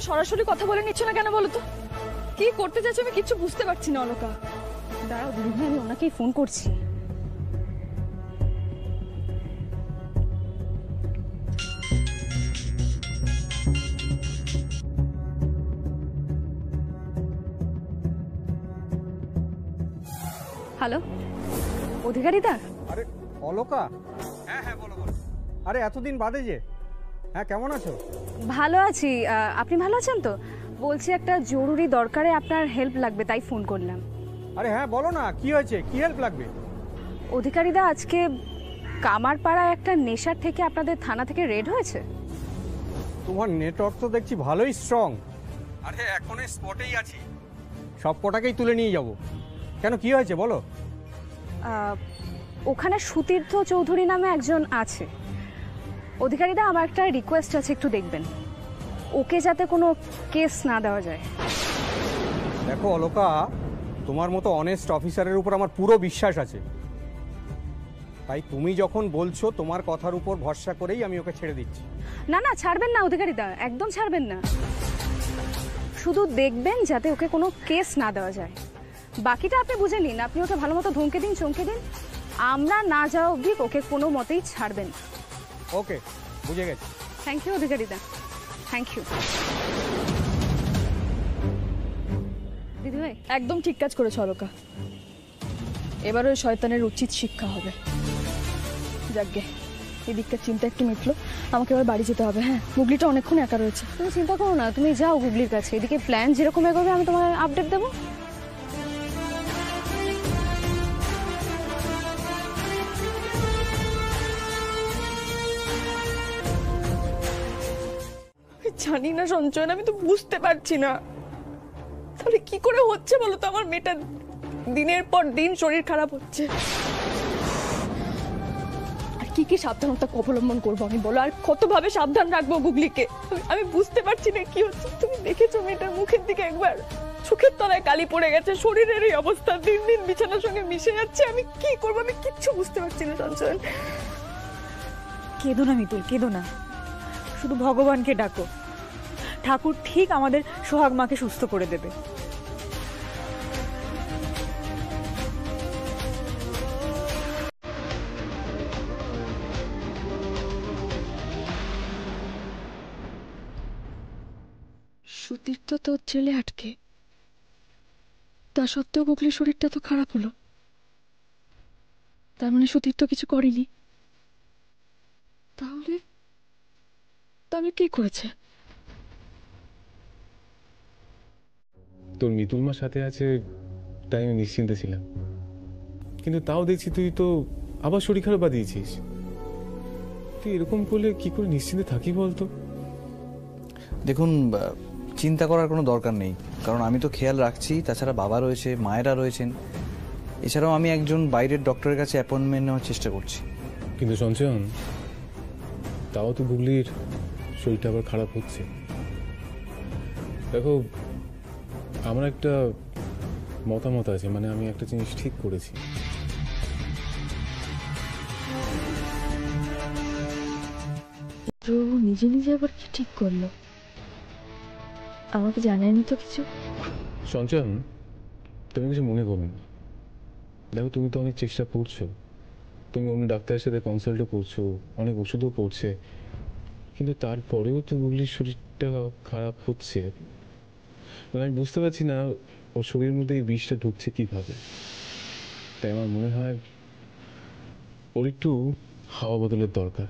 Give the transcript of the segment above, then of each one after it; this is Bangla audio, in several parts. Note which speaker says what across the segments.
Speaker 1: সরাসরি কথা বলে নিচ্ছ না কেন বলো তো? কি করতে চাইছো আমি কিছু বুঝতে পারছি না। অলকা
Speaker 2: দাঁড়াও দিদি, আমি ওনাকেই ফোন করছি। হ্যালো, অধিকারিদা?
Speaker 3: আরে অলকা, হ্যাঁ হ্যাঁ বলো বলো। আরে এতদিন বাদে যে, হ্যাঁ কেমন আছো?
Speaker 2: ভালো আছি, আপনি ভালো আছেন তো? বলছি একটা জরুরি দরকারে আপনার হেল্প লাগবে, তাই ফোন করলাম।
Speaker 3: আরে হ্যাঁ বলো না, কি হয়েছে, কি হেল্প লাগবে?
Speaker 2: অধিকারিদা, আজকে কামারপাড়ায় একটা নেশার থেকে আপনাদের থানা থেকে রেড হয়েছে।
Speaker 3: তোমার নেটওয়ার্ক তো দেখছি ভালোই স্ট্রং। আরে এখন স্পটেই আছি, সব কটাকেই তুলে নিয়ে যাব। কেন, কি হয়েছে বলো?
Speaker 2: ওখানে সুতীর্থ চৌধুরী নামে একজন আছে। অধিকারিদা, আমার একটা রিকোয়েস্ট আছে, একটু দেখবেন ওকে যাতে কোনো কেস না দেওয়া যায়।
Speaker 3: দেখো অলকা, তোমার মতো অনেস্ট অফিসারের উপর আমার পুরো বিশ্বাস আছে, তাই তুমি যখন বলছো তোমার কথার উপর ভরসা করেই আমি ওকে ছেড়ে দিচ্ছি।
Speaker 2: না না, ছাড়বেন না অধিকারিদা, একদম ছাড়বেন না। শুধু দেখবেন যাতে ওকে কোনো কেস না দেওয়া যায়। বাকিটা আপনি বুঝে নিন, আপনি ওকে ভালো মতো ধমকে দিন, চমকে দিন। আমরা না যাওয়া অবধি ওকে কোনো মতেই ছাড়বেন।
Speaker 3: ওকে, বুঝে গেছি।
Speaker 2: থ্যাংক ইউ অধিকারিদা, থ্যাংক ইউ। দিদি ভাই,
Speaker 1: একদম ঠিক কাজ করেছো অলকা। এবার ওই শয়তানের উচিত শিক্ষা হবে। যাকগে, এদিককার চিন্তা একটু মিটলো। আমাকে এবার বাড়ি যেতে হবে। হ্যাঁ, গুগলিটা অনেকক্ষণ একা রয়েছে।
Speaker 2: তুমি চিন্তা করো না, তুমি যাও গুগলির কাছে। এদিকে প্ল্যান যেরকম এগোবে আমি তোমার আপডেট দেবো।
Speaker 1: জানি না সঞ্চয়ন, আমি তো বুঝতে পারছি না তাহলে কি করে হচ্ছে বলো তো। আমার মেয়েটা দিনের পর দিন শরীর খারাপ হচ্ছে। আর কি কি সাবধানতা অবলম্বন করবো আমি বলো? আর কতভাবে সাবধান রাখবো গুগলিকে? আমি বুঝতে পারছি না কি হচ্ছে। তুমি দেখেছো মেয়েটার মুখের দিকে একবার? চোখের তলায় কালি পড়ে গেছে, শরীরের এই অবস্থা, দিন দিন বিছানার সঙ্গে মিশে যাচ্ছে। আমি কি করবো? আমি কিচ্ছু বুঝতে পারছি না সঞ্চয়ন।
Speaker 4: কেঁদো না মিতুল, কেঁদো না, শুধু ভগবানকে ডাকো। ঠাকুর ঠিক আমাদের সোহাগ মাকে সুস্থ করে দেবে।
Speaker 1: সুতীর্থ তো জেলে আটকে, তা সত্ত্বেও গুগলির শরীরটা তো খারাপ হলো। তার মানে সুতীর্থ কিছু করেনি। তাহলে তাহলে কি করেছে?
Speaker 5: তোর মিতুল মা সাথে আছে তাই আমি নিশ্চিন্তে ছিলাম, কিন্তু তাও দেখছি তুই তো আবার শরীর খারাপ বাদিয়েছিস। তুই এরকম করলে কি করে নিশ্চিন্তে থাকি বলতো?
Speaker 6: দেখুন, চিন্তা করার কোনো দরকার নেই, কারণ আমি তো খেয়াল রাখছি। তাছাড়া বাবা রয়েছে, মায়েরা রয়েছেন, এছাড়াও আমি একজন বাইরের ডক্টরের কাছে অ্যাপয়েন্টমেন্ট নেওয়ার চেষ্টা করছি।
Speaker 5: কিন্তু সঞ্চয়ন, তাও তো গুগলির শরীরটা আবার খারাপ হচ্ছে। দেখো, আমার একটা মতামত আছে, মানে আমি একটা জিনিস ঠিক করেছি।
Speaker 1: নিজে নিজে আবার কি ঠিক করলো? আমাকে জানায়নি তো কিছু।
Speaker 5: সঞ্চয়ন, তুমি কিছু মনে করো না। দেখো, তুমি তো অনেক চেষ্টা করছো, তুমি অন্য ডাক্তারের সাথে কনসাল্টও করছো, অনেক ওষুধও পড়ছে, কিন্তু তারপরেও তো গুগলির শরীরটা খারাপ হচ্ছে। আমি বুঝতে পারছি না ওর শরীরের মধ্যে এই বিষটা ঢুকছে কিভাবে। তাই আমার মনে হয় ওর একটু হাওয়া বদলের দরকার।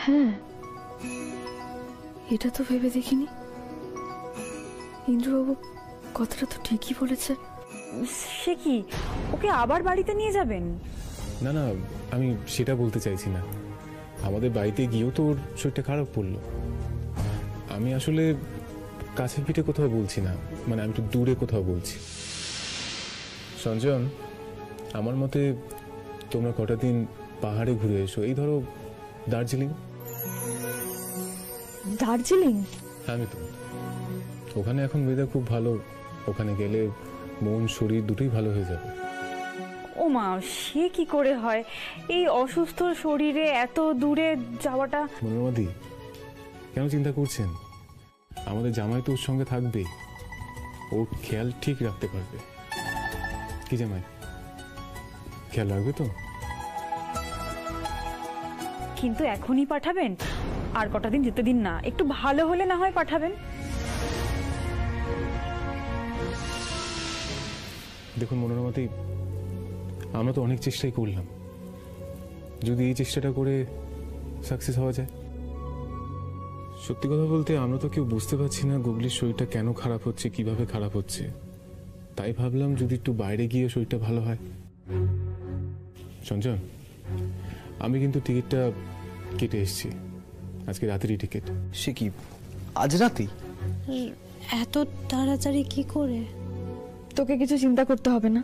Speaker 1: হ্যাঁ, এটা তো ভেবে দেখিনি। ইন্দ্রবাবু কথাটা তো ঠিকই বলেছে।
Speaker 4: সে কি, ওকে আবার বাড়িতে নিয়ে যাবেন?
Speaker 5: না না, আমি সেটা বলতে চাইছি না। আমাদের বাড়িতে গিয়েও তো ওর শরীরটা খারাপ পড়লো। আমি আসলে কাছে পিঠে কোথাও বলছি না, মানে আমি একটু দূরে কোথাও বলছি। সঞ্জন, আমার মতে তোমরা কটা দিন পাহাড়ে ঘুরে এসো। এই ধরো দার্জিলিং।
Speaker 1: দার্জিলিং?
Speaker 5: আমি তো ওখানে এখন ওয়েদার খুব ভালো, ওখানে গেলে মন শরীর দুটোই ভালো হয়ে যাবে।
Speaker 4: ও মা, সে কি করে হয়? এই অসুস্থ শরীরে এত দূরে যাওয়াটা।
Speaker 5: মনোরমাদি, কেন চিন্তা করছেন? আমাদের জামাই তো ওর সঙ্গে থাকবেই, ওর খেয়াল ঠিক রাখতে পারবে। কি জামাই, খেয়াল রাখবে তো?
Speaker 4: কিন্তু এখনই পাঠাবেন? আর কটা দিন যেতে দিন না, একটু ভালো হলে না হয় পাঠাবেন।
Speaker 5: দেখুন মনোরমাতি, আমরা তো অনেক চেষ্টাই করলাম, যদি এই চেষ্টাটা করে সাকসেস হওয়া যায়। সত্যি কথা বলতে আমরা তো কেউ বুঝতে পারছি না গুগলির শরীরটা কেন খারাপ হচ্ছে, কিভাবে খারাপ হচ্ছে। তাই ভাবলাম যদি একটু বাইরে গিয়ে শরীরটা ভালো হয়। সঞ্চয়, আমি কিন্তু টিকিটটা কেটে এসেছি, আজকে রাতেরই টিকিট।
Speaker 6: সে কি, আজ রাতেই?
Speaker 7: এত তাড়াতাড়ি কি করে?
Speaker 1: তোকে কিছু চিন্তা করতে হবে না,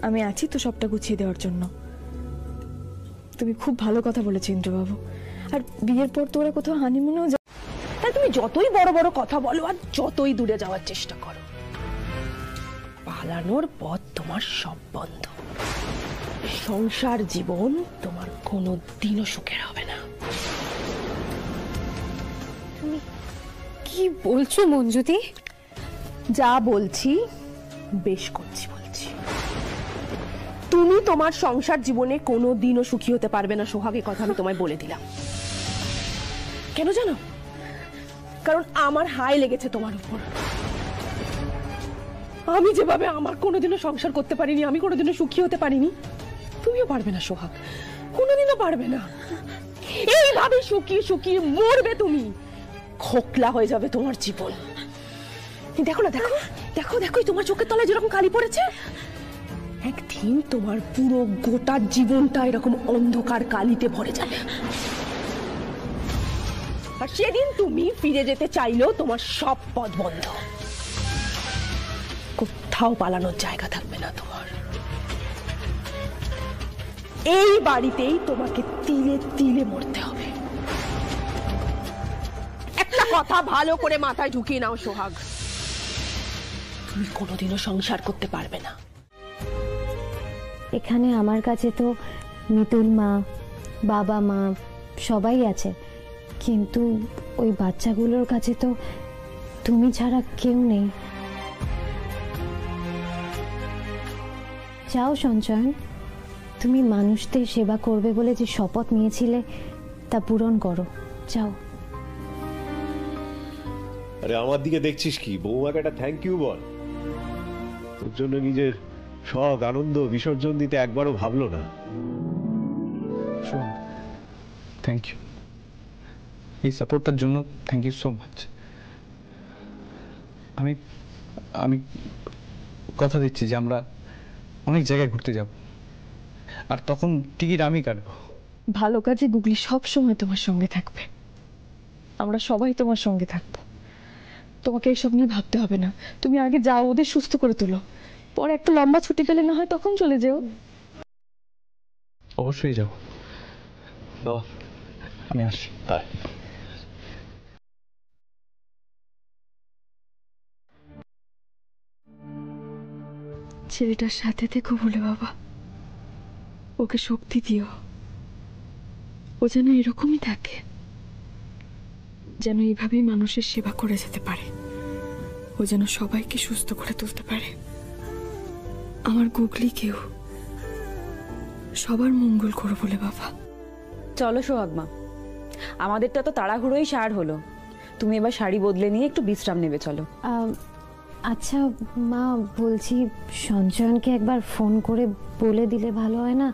Speaker 1: আমি আছি তো সবটা গুছিয়ে দেওয়ার জন্য। তুমি খুব ভালো কথা বলেছো ইন্দ্রবাবু। আর বিয়ের পর তোরা কোথাও হানিমুনেও যা, তাই তুমি যতই বড় বড় কথা বলো আর যতই দূরে যাওয়ার চেষ্টা করো, পালানোর পথ তোমার সব বন্ধ। সংসার জীবন তোমার কোনো দিনও সুখের হবে না।
Speaker 7: কি বলছো মঞ্জুতি?
Speaker 1: যা বলছি বেশ করছি বলছি। তুমি তোমার সংসার জীবনে কোনো দিনও সুখী হতে পারবে না সোহাগের কথা আমি তোমায় বলে দিলাম। কেন জানো? কারণ আমার হাই লেগেছে তোমার উপর। আমি যেভাবে আমার কোনোদিনও সংসার করতে পারিনি, আমি কোনোদিনও সুখী হতে পারিনি, তুমিও পারবে না সোহাগ, কোনোদিনও পারবে না। এইভাবে শুকিয়ে শুকিয়ে মরবে তুমি, খোকলা হয়ে যাবে তোমার জীবন। দেখো না, দেখো দেখো দেখো, তোমার চোখের তলায় যেরকম কালি পড়েছে, একদিন তোমার পুরো গোটা জীবনটা এরকম অন্ধকার কালিতে ভরে যাবে। আর সেদিন তুমি ফিরে যেতে চাইলেও তোমার সব পথ বন্ধ, কোথাও পালানোর জায়গা থাকবে না তোমার। এই বাড়িতেই তোমাকে তিলে তিলে মরতে হবে। একটা কথা ভালো করে মাথায় ঢুকিয়ে নাও সোহাগ, তুমি কোনোদিনও সংসার করতে পারবে না।
Speaker 7: এখানে আমার কাছে তো মিতুল মা, বাবা মা সবাই আছে, কিন্তু ওই বাচ্চাগুলোর কাছে তো তুমি ছাড়া কেউ নেই। যাও সঞ্চয়ন, তুমি মানুষদের সেবা করবে বলে যে শপথ নিয়েছিলে তা পূরণ করো, যাও।
Speaker 8: আরে আমার দিকে দেখছিস কি? বৌমাকে একটা থ্যাংক ইউ বল। তোর জন্য নিজের শখ আনন্দ বিসর্জন দিতে একবারও ভাবলো না।
Speaker 6: থ্যাংক ইউ, এই সাপোর্টটার জন্য থ্যাংক ইউ সো মাচ। আমি আমি কথা দিচ্ছি যে আমরা অনেক জায়গায় ঘুরতে যাব, আর তখন টিকিট আমি কাটবো।
Speaker 1: ভালো কাজে গুগলি সব সময় তোমার সঙ্গে থাকবে, আমরা সবাই তোমার সঙ্গে থাকবো। তোমাকে এইসব নিয়ে ভাবতে হবে না, তুমি আগে যাও, ওদের সুস্থ করে তোলো, পরে একটা লম্বা ছুটি পেলে না হয় তখন চলে যেও।
Speaker 6: অবশ্যই যাবো, আমি আসছি।
Speaker 8: তাই
Speaker 1: ছেলেটার সাথে থেকো বলে বাবা, ওকে শক্তি দিও, ও যেন এরকমই থাকে, যেন এইভাবেই মানুষের সেবা করে যেতে পারে, ও যেন সবাইকে সুস্থ করে তুলতে পারে। আমার গুগলিকেও সবার মঙ্গল করো বলে বাবা।
Speaker 4: চলো সোহাগ মা, আমাদেরটা তো তাড়াহুড়োই সার হলো, তুমি এবার শাড়ি বদলে নিয়ে একটু বিশ্রাম নেবে, চলো।
Speaker 7: আচ্ছা মা, বলছি সঞ্চয়নকে একবার ফোন করে বলে দিলে ভালো হয় না,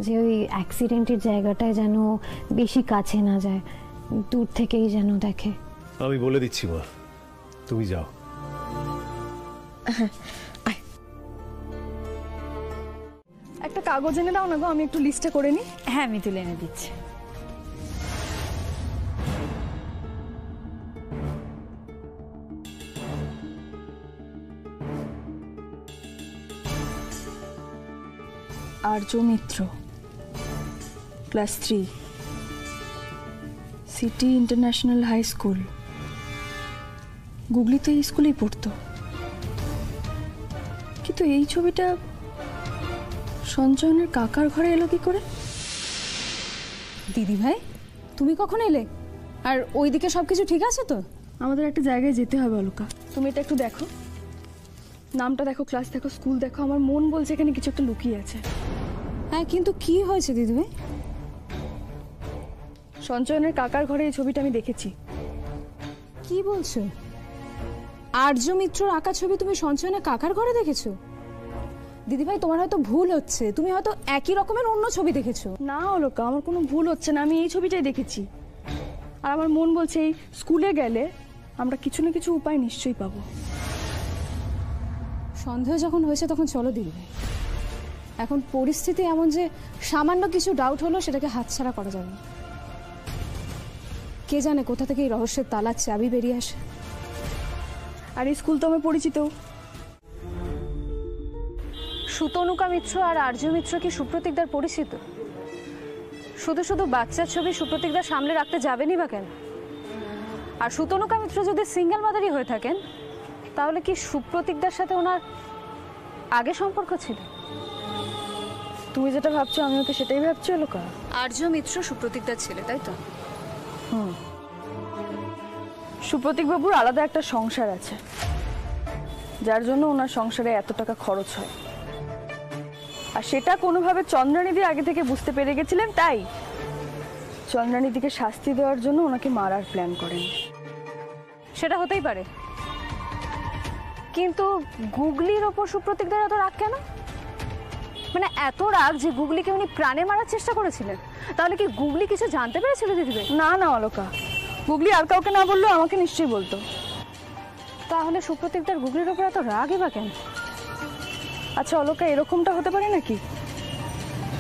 Speaker 7: যে ওই অ্যাক্সিডেন্টের জায়গাটায় যেন বেশি কাছে না যায়, দূর থেকেই যেন দেখে।
Speaker 8: আমি বলে দিচ্ছি মা, তুমি যাও।
Speaker 1: একটা কাগজ এনে দাও না গো, আমি একটু লিস্টে করে নিই।
Speaker 4: হ্যাঁ, আমি তুলে এনে দিচ্ছি।
Speaker 1: Arya Mitra, class 3, city international high school. গুগলি তো এই স্কুলেই পড়তো, কিন্তু এই ছবিটা সঞ্চয়নের কাকার ঘরে এলো কি করে?
Speaker 2: দিদি ভাই, তুমি কখন এলে? আর ওইদিকে সবকিছু ঠিক আছে তো?
Speaker 1: আমাদের একটা জায়গায় যেতে হবে অলকা, তুমি এটা একটু দেখো, নামটা দেখো, ক্লাস দেখো, স্কুল দেখো, আমার মন বলছে এখানে কিছু একটা লুকিয়ে আছে।
Speaker 2: হ্যাঁ, কিন্তু কি হয়েছে দিদিভাই?
Speaker 1: সঞ্চয়নের কাকার ঘরে এই ছবিটা আমি দেখেছি।
Speaker 2: কি বলছো? আর্য মিত্রর আঁকা ছবি তুমি সঞ্চয়নের কাকার ঘরে দেখেছো? দিদিভাই, তোমার হয়তো ভুল হচ্ছে, তুমি হয়তো একই রকমের অন্য ছবি দেখেছো।
Speaker 1: না অলকা, আমার কোনো ভুল হচ্ছে না, আমি এই ছবিটাই দেখেছি। আর আমার মন বলছে এই স্কুলে গেলে আমরা কিছু না কিছু উপায় নিশ্চয়ই পাবো।
Speaker 2: সন্দেহ যখন হয়েছে তখন চলো দিদিভাই। এখন পরিস্থিতি এমন যে সামান্য কিছু ডাউট হলো সেটাকে হাতছাড়া করা যাবে না। কে জানে কোথা থেকে এই রহস্যের তালার চাবি বেরিয়ে আসে।
Speaker 1: আর এই স্কুল তো আমার পরিচিত।
Speaker 2: সুতনুকা মিত্র আর আর্য মিত্র কি সুপ্রতীকদার পরিচিত? শুধু শুধু বাচ্চার ছবি সুপ্রতীকদার সামনে রাখতে যাবেনি বা কেন? আর সুতনুকা মিত্র যদি সিঙ্গেল মাদারই হয়ে থাকেন তাহলে কি সুপ্রতীকদার সাথে ওনার আগে সম্পর্ক ছিল?
Speaker 1: তুমি যেটা ভাবছো আমিও তো সেটাই ভাবছি অলকা।
Speaker 2: আর্য মিত্র সুপ্রতীকদার ছেলে, তাই তো?
Speaker 1: সুপ্রতীক বাবুর আলাদা একটা সংসার আছে, যার জন্য ওনার সংসারে এত টাকা খরচ হয়। আর সেটা কোনোভাবে চন্দ্রানিদি আগে থেকে বুঝতে পেরে গেছিলেন, তাই চন্দ্রানিদিকে শাস্তি দেওয়ার জন্য ওনাকে মারার প্ল্যান করেন।
Speaker 2: সেটা হতেই পারে, কিন্তু গুগলির ওপর সুপ্রতীকদার এত রাগ কেন? মানে এত রাগ যে গুগলিকে উনি প্রাণে মারার চেষ্টা করেছিলেন? তাহলে কি গুগলি কিছু জানতে পেরেছিল দিদিভাই?
Speaker 1: না না অলকা, গুগলি আর কাউকে না বললেও আমাকে নিশ্চয়ই বলতো।
Speaker 2: তাহলে সুপ্রতীকদার গুগলির ওপর এত রাগই বা কেন?
Speaker 1: আচ্ছা অলকা, এরকমটা হতে পারে নাকি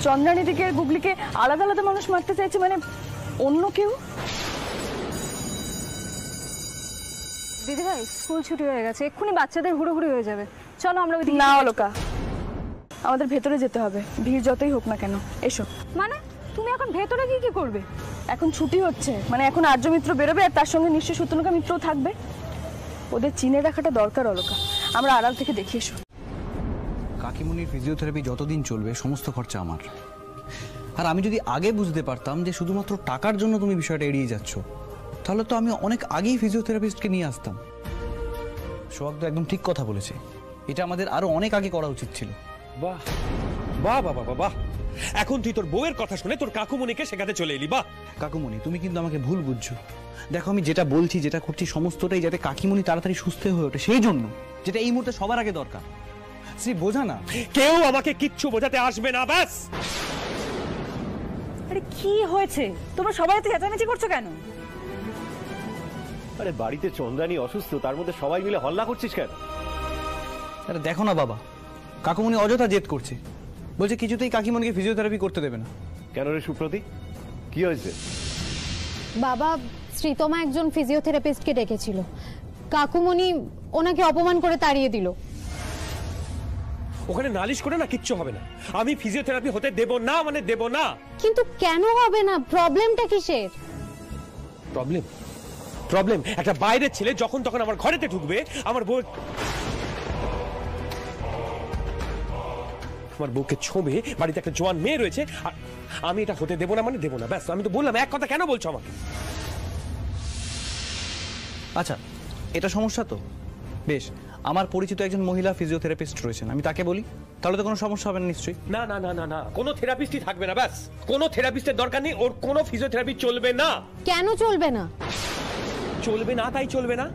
Speaker 1: চন্দ্রানিদিকে আর গুগলিকে আলাদা আলাদা মানুষ মারতে চাইছে, মানে অন্য কেউ?
Speaker 2: দিদিভাই, স্কুল ছুটি হয়ে গেছে, এক্ষুনি বাচ্চাদের হুড়োহুড়ি হয়ে যাবে, চলো আমরা ওইদিকে।
Speaker 1: না অলকা, আমাদের ভেতরে যেতে হবে, ভিড় যতই হোক না কেন। এসো।
Speaker 2: মানে তুমি এখন ভেতরে গিয়ে কি করবে?
Speaker 1: এখন ছুটি হচ্ছে, মানে এখন আর্য মিত্র বেরোবে আর তার সঙ্গে নিশ্চয়ই সুতনুকা মিত্রও থাকবে। ওদের চিনে রাখাটা দরকার অলকা, আমরা আড়াল থেকে দেখি। এসো।
Speaker 6: কাকিমণির ফিজিওথেরাপি যতদিন চলবে সমস্ত খরচা আমার। আর আমি যদি আগে বুঝতে পারতাম যে শুধুমাত্র টাকার জন্য তুমি বিষয়টা এড়িয়ে যাচ্ছ, তাহলে তো আমি অনেক আগেই ফিজিওথেরাপিস্টকে নিয়ে আসতাম। সোহাগ তো একদম ঠিক কথা বলেছে, এটা আমাদের আরো অনেক আগে করা উচিত ছিল।
Speaker 9: বাহ বাহ বাহ বাহ বাহ, এখন তুই তোর বউয়ের কথা শুনে তোর কাকুমণিকে শেখাতে চলে এলি। বাহ
Speaker 6: কাকুমণি, তুমি কিন্তু আমাকে ভুল বুঝছো। দেখো, আমি যেটা বলছি, যেটা করছি, সমস্তটাই যাতে কাকিমণি তাড়াতাড়ি সুস্থ হয়ে ওঠে সেই জন্য, যেটা এই মুহূর্তে সবার আগে দরকার। শ্রী, বোঝা না,
Speaker 9: কেউ আমাকে কিচ্ছু বোঝাতে আসবে না, ব্যাস।
Speaker 4: আরে কি হয়েছে? তোমরা সবাই এত চেঁচামেচি করছো কেন?
Speaker 8: আরে বাড়িতে চন্দ্রানী অসুস্থ, তার মধ্যে সবাই মিলে হল্লা করছিস কেন?
Speaker 6: আরে দেখো না বাবা, কাকুমণি অযথা জেদ করছে, বলছে কিছুতেই কাকিমণিকে ফিজিওথেরাপি করতে দেবে না।
Speaker 8: কেন রে সুপ্রতীক, কি হয়েছে?
Speaker 7: বাবা, শ্রীতমা একজন ফিজিওথেরাপিস্টকে ডেকেছিল, কাকুমণি ওনাকে অপমান করে তাড়িয়ে দিল।
Speaker 9: ওখানে নালিশ করে না কিচ্ছু হবে না, আমি ফিজিওথেরাপি হতে দেব না, মানে দেব না।
Speaker 7: কিন্তু কেন হবে না? প্রবলেমটা কিসের?
Speaker 9: প্রবলেম? প্রবলেম একটা বাইরের ছেলে যখন তখন আমার ঘরেতে ঢুকবে, আমার বউকে ছোঁবে, বাড়িতে একটা জোয়ান মেয়ে রয়েছে, আর আমি এটা হতে দেব না, মানে দেব না, ব্যাস। আমি তো বললাম এক কথা, কেন বলছো আমাকে?
Speaker 6: আচ্ছা, এটা সমস্যা তো বেশ, আমার পরিচিত একজন মহিলা ফিজিওথেরাপিস্ট রয়েছেন, আমি তাকে বলি, তাহলে তো কোনো সমস্যা হবে না নিশ্চয়ই।
Speaker 9: না না না না না, কোনো থেরাপিস্টই থাকবে না, ব্যাস। কোনো থেরাপিস্টের দরকার নেই, ওর কোনো ফিজিওথেরাপি চলবে না।
Speaker 7: কেন চলবে না?
Speaker 9: চলবে না, তাই চলবে না।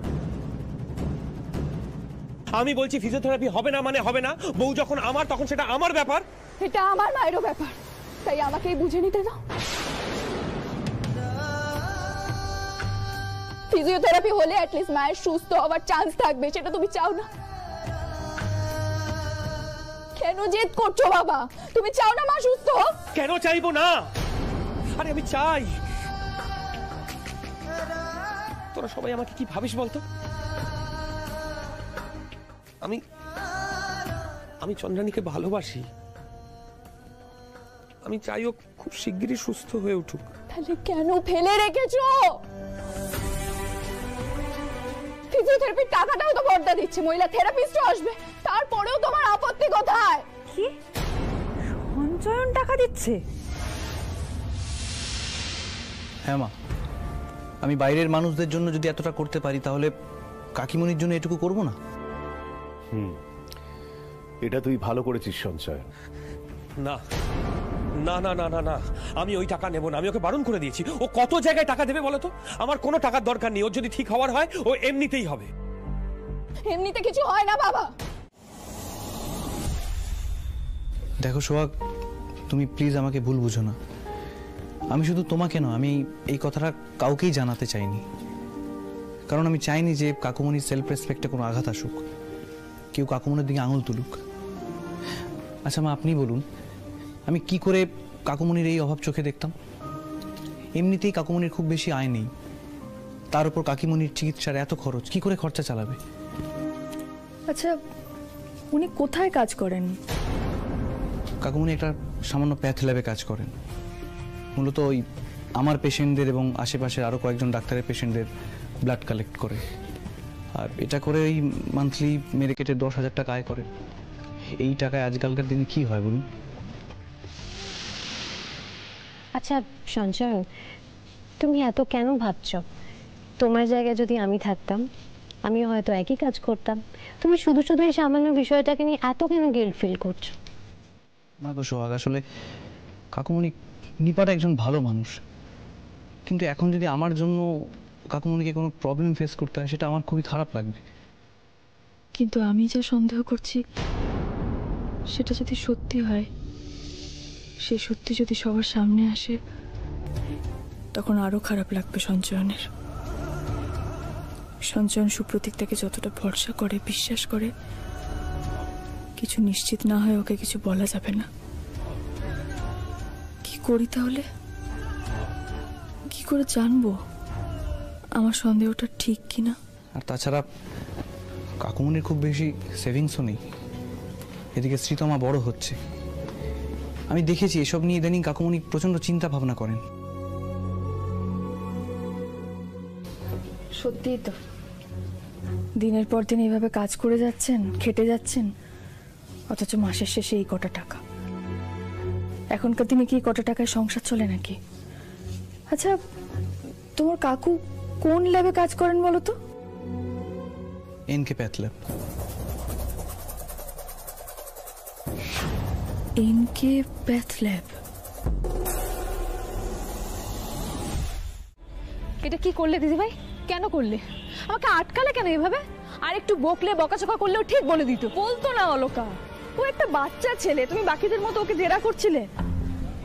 Speaker 9: আমি বলছি ফিজিওথেরাপি হবে না মানে হবে না। বউ যখন আমার, তখন সেটা আমার ব্যাপার।
Speaker 1: এটা আমার মায়েরও ব্যাপার, তাই আমাকেই বুঝে নিতে দাও। ফিজিওথেরাপি হলে অ্যাটলিস্ট মায়ের সুস্থ হওয়ার চান্স থাকবে, সেটা তুমি চাও না? কেন জেদ করছো বাবা? তুমি চাও না মা সুস্থ হোক?
Speaker 9: কেন চাইবো না? আরে আমি চাই। তোরা সবাই আমাকে কি ভাবিস বলতো? আমি চন্দ্রানীকে ভালোবাসি, আমি চাই ও খুব শিগগিরই সুস্থ হয়ে উঠুক।
Speaker 1: তাহলে কেন ফেলে রেখেছো? ফিজিওথেরাপির টাকাটাও তো বড়দা দিচ্ছে, মহিলা থেরাপিস্টও আসবে, তারপরেও তোমার আপত্তি কোথায়?
Speaker 4: কি সঞ্চয়ন টাকা দিচ্ছে?
Speaker 6: হ্যাঁ মা, আমি বাইরের মানুষদের জন্য যদি এতটা করতে পারি, তাহলে কাকিমণির জন্য এটুকু করব না?
Speaker 8: এটা তুই ভালো করেছিস সঞ্চয়।
Speaker 9: না না না না না না, আমি ওই টাকা নেব না। আমি ওকে বারণ করে দিয়েছি। ও কত জায়গায় টাকা দেবে বলো তো? আমার কোনো টাকার দরকার নেই। ওর যদি ঠিক হওয়ার হয় ও এমনিতেই হবে।
Speaker 1: এমনিতে কিছু হয় না বাবা।
Speaker 6: দেখো সোহাগ, তুমি প্লিজ আমাকে ভুল বুঝো না। আমি শুধু তোমাকে নয়, আমি এই কথাটা কাউকেই জানাতে চাইনি, কারণ আমি চাইনি যে কাকুমণির সেলফ রেসপেক্টে কোনো আঘাত আসুক, কেউ কাকুমণির দিকে আঙুল তুলুক। আচ্ছা মা, আপনি বলুন, আমি কি করে কাকুমণির এই অভাব চোখে দেখতাম? এমনিতেই কাকুমণির খুব বেশি আয় নেই, তার উপর কাকিমণির চিকিৎসার এত খরচ, কি করে খরচা চালাবে?
Speaker 1: আচ্ছা, উনি কোথায় কাজ করেন?
Speaker 6: কাকুমণি একটা সামান্য প্যাথ ল্যাবে কাজ করেন। মূলত ওই আমার পেশেন্টদের এবং আশেপাশের আরও কয়েকজন ডাক্তারের পেশেন্টদের ব্লাড কালেক্ট করে, আর এটা করে ওই মান্থলি মেরে কেটে 10,000 টাকা আয় করে। এই টাকায় আজকালকার দিনে কি হয় বলুন?
Speaker 7: আচ্ছা সঞ্চয়, তুমি এত কেন ভাবছো? তোমার জায়গায় যদি আমি থাকতাম, আমি হয়তো একই কাজ করতাম। তুমি শুধু শুধু এই সামান্য বিষয়টাকে নিয়ে এত কেন গিল্ট ফিল করছো?
Speaker 6: না তো সোহাগ, আসলে কাকুমণি নিপাট একজন ভালো মানুষ, কিন্তু এখন যদি আমার জন্য কাকুমণিকে কোনো প্রবলেম ফেস করতে হয়, সেটা আমার খুবই খারাপ লাগবে।
Speaker 1: কিন্তু আমি যা সন্দেহ করছি সেটা যদি সত্যি হয়, সে সত্যি যদি সবার সামনে আসে, তখন আরো খারাপ লাগবে সঞ্চয়নের। সঞ্চয়ন সুপ্রতীকটাকে যতটা ভরসা করে, বিশ্বাস করে, কিছু নিশ্চিত না হয় ওকে কিছু বলা যাবে না। কি করি তাহলে? কি করে জানবো আমার সন্দেহটা ঠিক কিনা?
Speaker 6: আর তাছাড়া কাকুমণির খুব বেশি সেভিংসও নেই। এদিকে শ্রীতমা বড় হচ্ছে, আমি দেখেছি এসব নিয়ে ইদানিং কাকুমণি প্রচন্ড চিন্তা ভাবনা করেন।
Speaker 1: সত্যিই তো, দিনের পর দিন এইভাবে কাজ করে যাচ্ছেন, খেটে যাচ্ছেন, অথচ মাসের শেষে এই কটা টাকা। এখনকার দিনে কি কটা টাকায় সংসার চলে নাকি? আচ্ছা, তোমার কাকু কোন ল্যাবে কাজ করেন বলো তো?
Speaker 6: NK path lab.
Speaker 1: NK path lab?
Speaker 2: এটা কি করলে দিদিভাই? কেন করলে? আমাকে আটকালে কেন এভাবে? আর একটু বকলে, বকাচকা করলেও ঠিক বলে দিত।
Speaker 1: বলতো না অলকা, ও একটা বাচ্চা ছেলে, তুমি বাকিদের মতো ওকে জেরা করছিলে।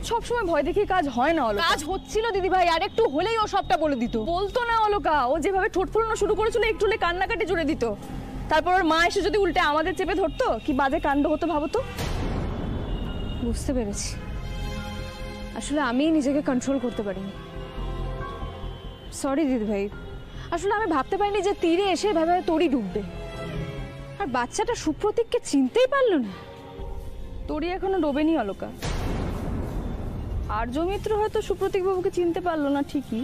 Speaker 1: সবসময় ভয় দেখিয়ে কাজ হয় না অলকা।
Speaker 2: কাজ হচ্ছিল দিদিভাই, আর একটু হলেই ও সবটা বলে দিত।
Speaker 1: বলতো না অলকা, ও যেভাবে ঠোঁট ফোলানো শুরু করেছিল, একটু হলে কান্নাকাটি জুড়ে দিত। তারপর ওর মা এসে যদি উল্টে আমাদের চেপে ধরতো, কি বাজে কাণ্ড হতো ভাবো তো।
Speaker 2: বুঝতে পেরেছি, আসলে আমি নিজেকে কন্ট্রোল করতে পারিনি। সরি দিদিভাই, আসলে আমি ভাবতে পারিনি যে তীরে এসে ভাবে তোরই ডুববে। আর বাচ্চাটা সুপ্রতীককে চিনতেই পারলো না।
Speaker 1: তোরই এখনো ডোবেনি অলকা। আর্য মিত্র হয়তো সুপ্রতীক বাবুকে চিনতে পারলো না ঠিকই,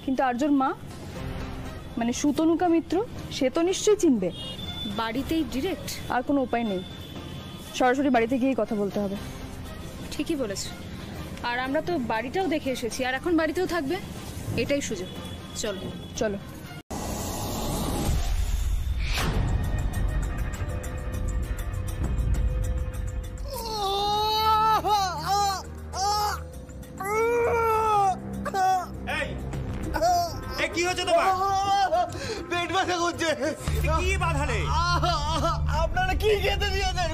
Speaker 1: কিন্তু আর্যর মা মানে সুতনুকা মিত্র, সে তো নিশ্চয়ই চিনবে।
Speaker 2: বাড়িতেই ডিরেক্ট?
Speaker 1: আর কোনো উপায় নেই, সরাসরি বাড়িতে গিয়েই কথা বলতে হবে।
Speaker 2: ঠিকই বলেছ। আর আমরা তো বাড়িটাও দেখে এসেছি, আর এখন বাড়িতেও থাকবে, এটাই সুযোগ। চলো
Speaker 1: চলো।
Speaker 9: কি হচ্ছে তোমার?
Speaker 10: পেট ব্যথা করছে।
Speaker 9: কি বাঁধালে?
Speaker 10: আপনারা কি খেতে দিয়েছেন?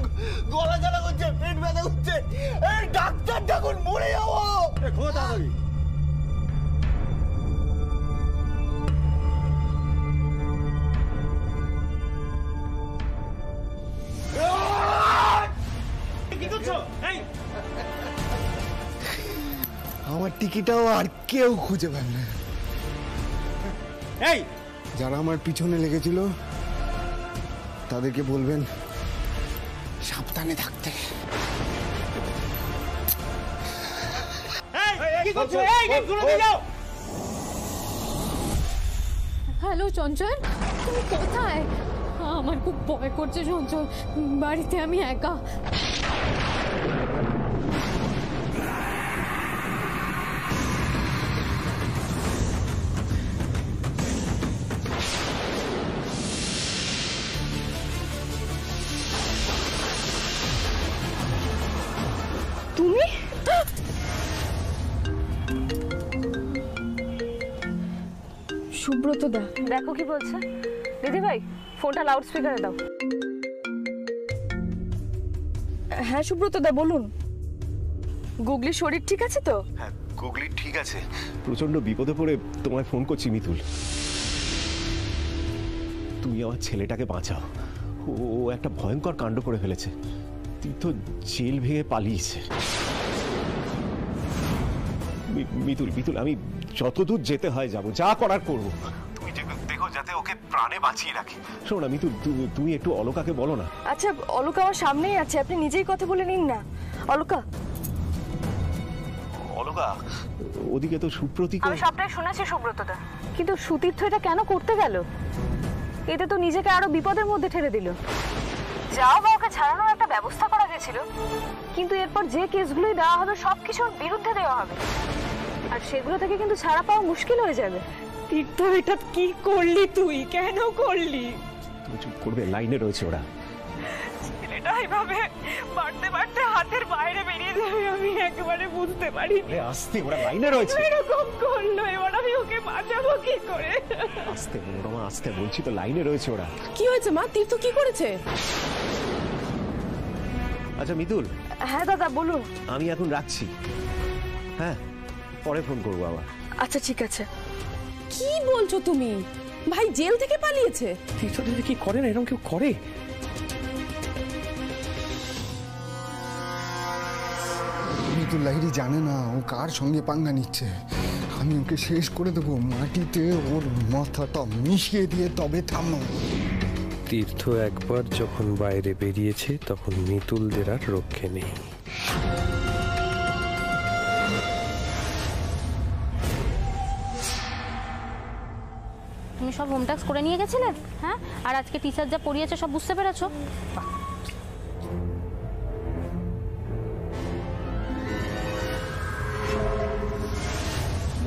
Speaker 10: গলা জ্বালা করছে, পেট ব্যথা করছে। এই ডাক্তার ডাকুন, মরে যাবো। তাড়াতাড়ি।
Speaker 9: কি করছো? এই
Speaker 10: আমার টিকিটাও আর কেউ খুঁজে পায় না।
Speaker 9: এই
Speaker 10: যারা আমার পিছনে লেগেছিল তাদেরকে বলবেন সাবধানে থাকতে।
Speaker 9: কি করছো? এই গেটগুলো দিয়ে যাও।
Speaker 11: হ্যালো চঞ্চল, তুমি কোথায়? আমার খুব ভয় করছে চঞ্চল, বাড়িতে আমি একা।
Speaker 1: তুমি? সুব্রত দা,
Speaker 2: দেখো কি বলছে। দিদি ভাই, ফোনটা লাউড স্পিকারে দাও।
Speaker 1: হ্যাঁ সুব্রত দা বলুন। গুগলির শরীর ঠিক আছে তো?
Speaker 8: হ্যাঁ, গুগলি ঠিক আছে। প্রচন্ড বিপদে পড়ে তোমায় ফোন করছি মিতুল। তুমি আমার ছেলেটাকে বাঁচাও। ও একটা ভয়ঙ্কর কাণ্ড করে ফেলেছে। তীর্থ জেল ভেঙে পালিয়েছে। মিতুল মিতুল, আমি যতদূর যেতে হয় যাব, যা করার করব। তুমি দেখো যাতে ওকে প্রাণে বাঁচিয়ে রাখি। শোনো না মিতুল, তুমি একটু অলকাকে বলো না।
Speaker 1: আচ্ছা, অলকা আমার সামনেই আছে, আপনি নিজেই কথা বলে নিন না। অলকা,
Speaker 8: অলকা, ওদিকে তো সুপ্রতীক।
Speaker 2: আমি সবটাই শুনেছি সুব্রতদা, কিন্তু সুতীর্থ এটা কেন করতে গেল? এতে তো নিজেকে আরো বিপদের মধ্যে ঠেলে দিল। যাও বা ওকে ছাড়ানোর একটা ব্যবস্থা করা গেছিল, কিন্তু এরপর যে কেসগুলোই দেওয়া হবে সবকিছুর বিরুদ্ধে দেওয়া হবে, আর সেগুলো থেকে কিন্তু ছাড়া পাওয়া মুশকিল হয়ে যাবে।
Speaker 1: তীর্থ, এটা কি করলি তুই? কেন করলি?
Speaker 8: তুমি চুপ করবে, লাইনে রয়েছে ওরা।
Speaker 1: ছেলেটা এইভাবে বাড়তে বাড়তে হাতের বাইরে বেরিয়ে যাবে আমি একেবারে বুঝতে পারিনি।
Speaker 8: আস্তে, ওরা লাইনে রয়েছে।
Speaker 1: এরকম করলো, এবার আমি ওকে বাঁচাবো কি করে?
Speaker 8: আস্তে মনোরমা, আস্তে বলছি তো, লাইনে রয়েছে ওরা।
Speaker 1: কি হয়েছে মা? তীর্থ কি করেছে?
Speaker 8: আচ্ছা মিতুল।
Speaker 1: হ্যাঁ দাদা বলুন।
Speaker 8: আমি এখন রাখছি, হ্যাঁ পরে ফোন করবো আবার।
Speaker 1: আচ্ছা ঠিক আছে।
Speaker 12: কি বলছো তুমি? ভাই জেল থেকে পালিয়েছে?
Speaker 9: তীর্থ দিদি কি করে না? এরকম কেউ করে?
Speaker 13: মিতুল লাহিড়ী জানে না ও কার সঙ্গে পাঙ্গা নিচ্ছে। আমি ওকে শেষ করে দেবো, মাটিতে ওর মাথাটা মিশিয়ে দিয়ে তবে থামো।
Speaker 14: তীর্থ একবার যখন বাইরে বেরিয়েছে তখন মিতুলদের আর রক্ষে নেই।
Speaker 11: তুমি সব হোম টাস্ক করে নিয়ে গেছিলে? হ্যাঁ, আর আজকে টিচার যা পড়িয়েছে সব বুঝতে পেরেছো?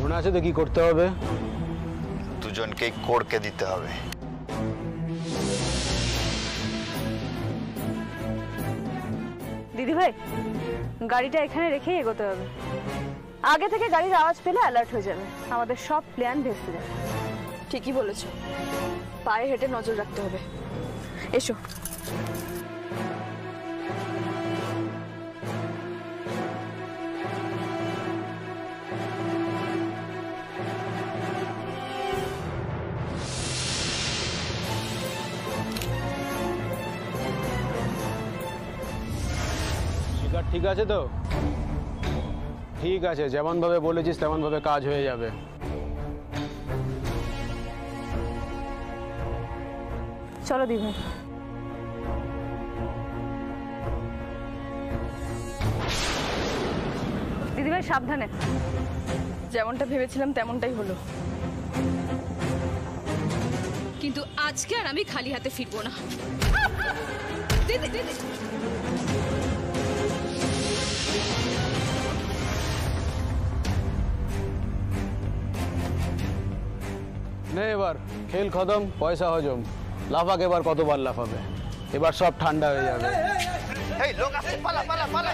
Speaker 15: মনে আছে তো কি করতে হবে?
Speaker 16: দুজনকেই কোড়কে দিতে হবে।
Speaker 2: দিদি ভাই, গাড়িটা এখানে রেখেই এগোতে হবে। আগে থেকে গাড়ির আওয়াজ পেলে অ্যালার্ট হয়ে যাবে, আমাদের সব প্ল্যান ভেস্তে যাবে।
Speaker 1: ঠিকই বলেছো, পায়ে হেঁটে নজর রাখতে হবে। এসো।
Speaker 15: শিকার ঠিক আছে তো? ঠিক আছে, যেমন ভাবে বলেছিস তেমন ভাবে কাজ হয়ে যাবে।
Speaker 2: চলো দিদি ভাই। দিদি ভাই সাবধানে।
Speaker 1: যেমনটা ভেবেছিলাম তেমনটাই হলো,
Speaker 12: কিন্তু আজকে আর আমি খালি হাতে ফিরবো না। দিদি দিদি,
Speaker 15: নে এবার খেল খতম, পয়সা হজম। লাফাকে এবার কতবার লাফাবে? এবার সব ঠান্ডা হয়ে যাবে।
Speaker 10: এই লোক আসছে, পালা পালা পালা।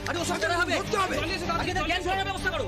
Speaker 9: আরে ও সব জায়গায় হবে, ধরতে হবে। আগে জ্ঞান ফেরানোর ব্যবস্থা করো।